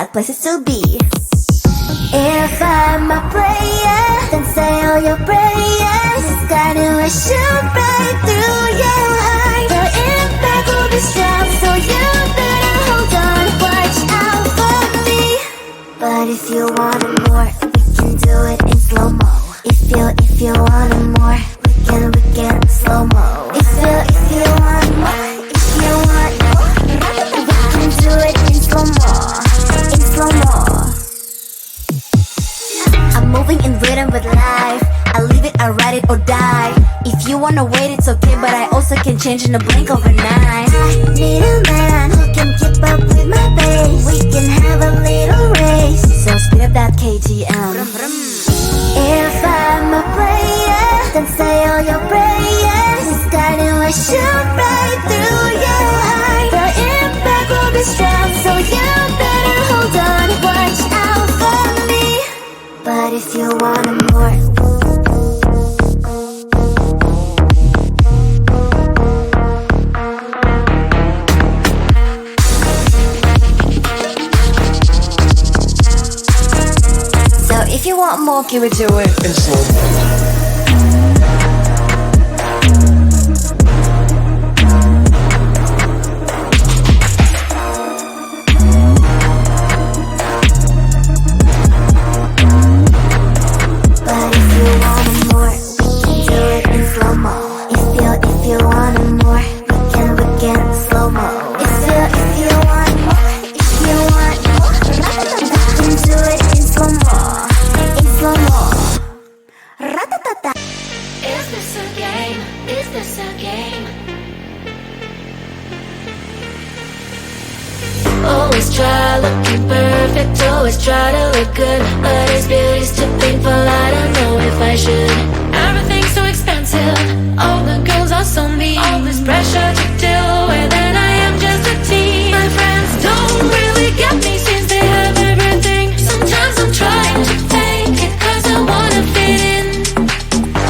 best places to be. If I'm a player, then say all your prayers. It's gonna shoot right through your heart. The impact will be strong, so you better hold on. Watch out for me. But if you want it more, we can do it in slow-mo. If you want it more, we can slow-mo. If you want more, we can do it in slow-mo. In slow-mo. I'm moving in rhythm with life. I live it, I ride it or die. If you wanna wait, it's okay, but I also can change in a blink overnight. I need a man who can keep up with my pace. We can have a little race, so speed up that KTM. If I'm a player, then say all your prayers. It's gonna shoot right through your heart. The impact will be strong, so you better hold on. Watch out for me. But if you want it more, so if you want more, give it to it in slow-mo. Always try looking perfect, always try to look good, but is beauty's too painful? I don't know if I should. Everything's so expensive, all the girls are so mean. All this pressure to deal with, and I am just a teen. My friends don't really get me since they have everything. Sometimes I'm trying to fake it, cause I wanna fit in.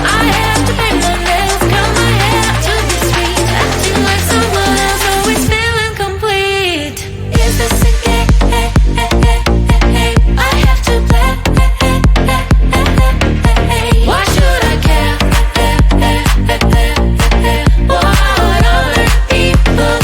I have to paint my nails, curl my hair to be sweet, acting like someone else, always feeling complete. Is this a game? I have to play. Why should I care what other people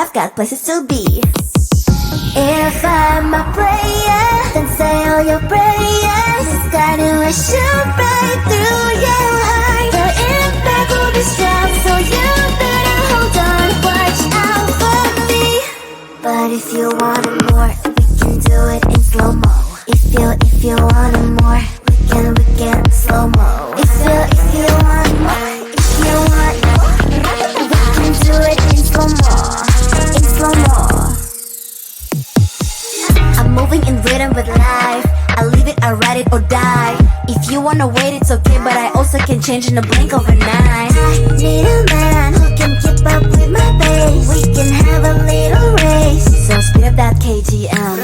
I've got places to be. If I'm a player, then say all your prayers. It's gonna shoot right through your heart. The impact will be strong, so you better hold on. Watch out for me. But if you want it more, we can do it in slow-mo. If you want it more, we can slow-mo. If you want more, we can do it in slow-mo. In slow-mo. I'm moving in rhythm with life. I live it, I ride it or die. If you wanna wait, it's okay, but I also can change in a blink overnight. I need a man who can keep up with my pace. We can have a little race, so speed up that KTM.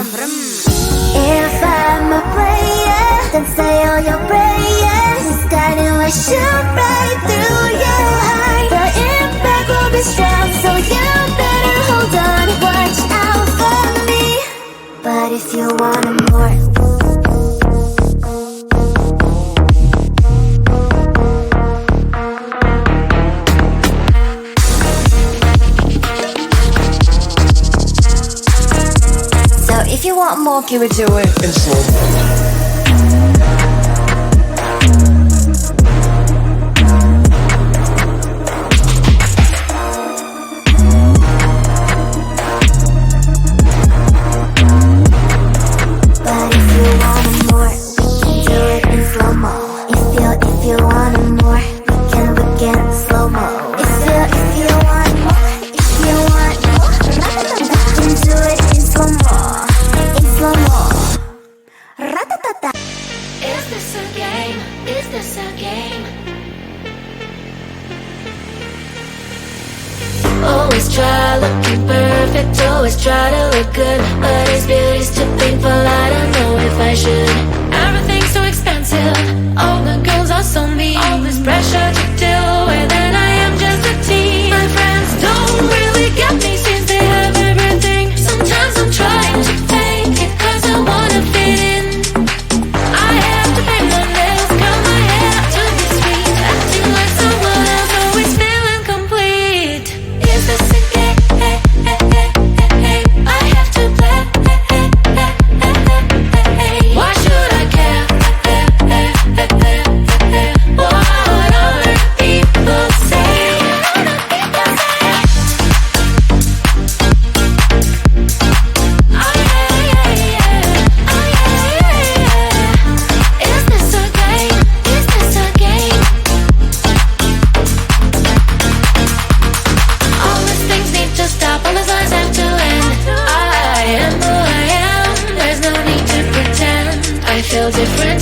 If I'm a player, then say all your prayers. It's gonna shoot right through your heart. The impact will be strong, so you better hold on. Watch out for me. But if you want it more, so if you want more, give it to it in slow-mo. Is this a game? Is this a game? Always try looking perfect, always try to look good, but it's beauty's too painful, I don't know if I should. Everything's so expensive, all the girls are so mean. All this pressure to deal with, and I am just a teen. My friends don't really get me since they have everything. Sometimes I'm trying to fake it, cause I wanna fit in. I have to pay my nails, curl my hair to be sweet, acting like someone else, always feeling complete. Is this a game? I have to play. Why should I care? What other people say? Is this a game? Is this a game? All these things need to stop, all these lies have to end. I am who I am, there's no need to pretend. I feel different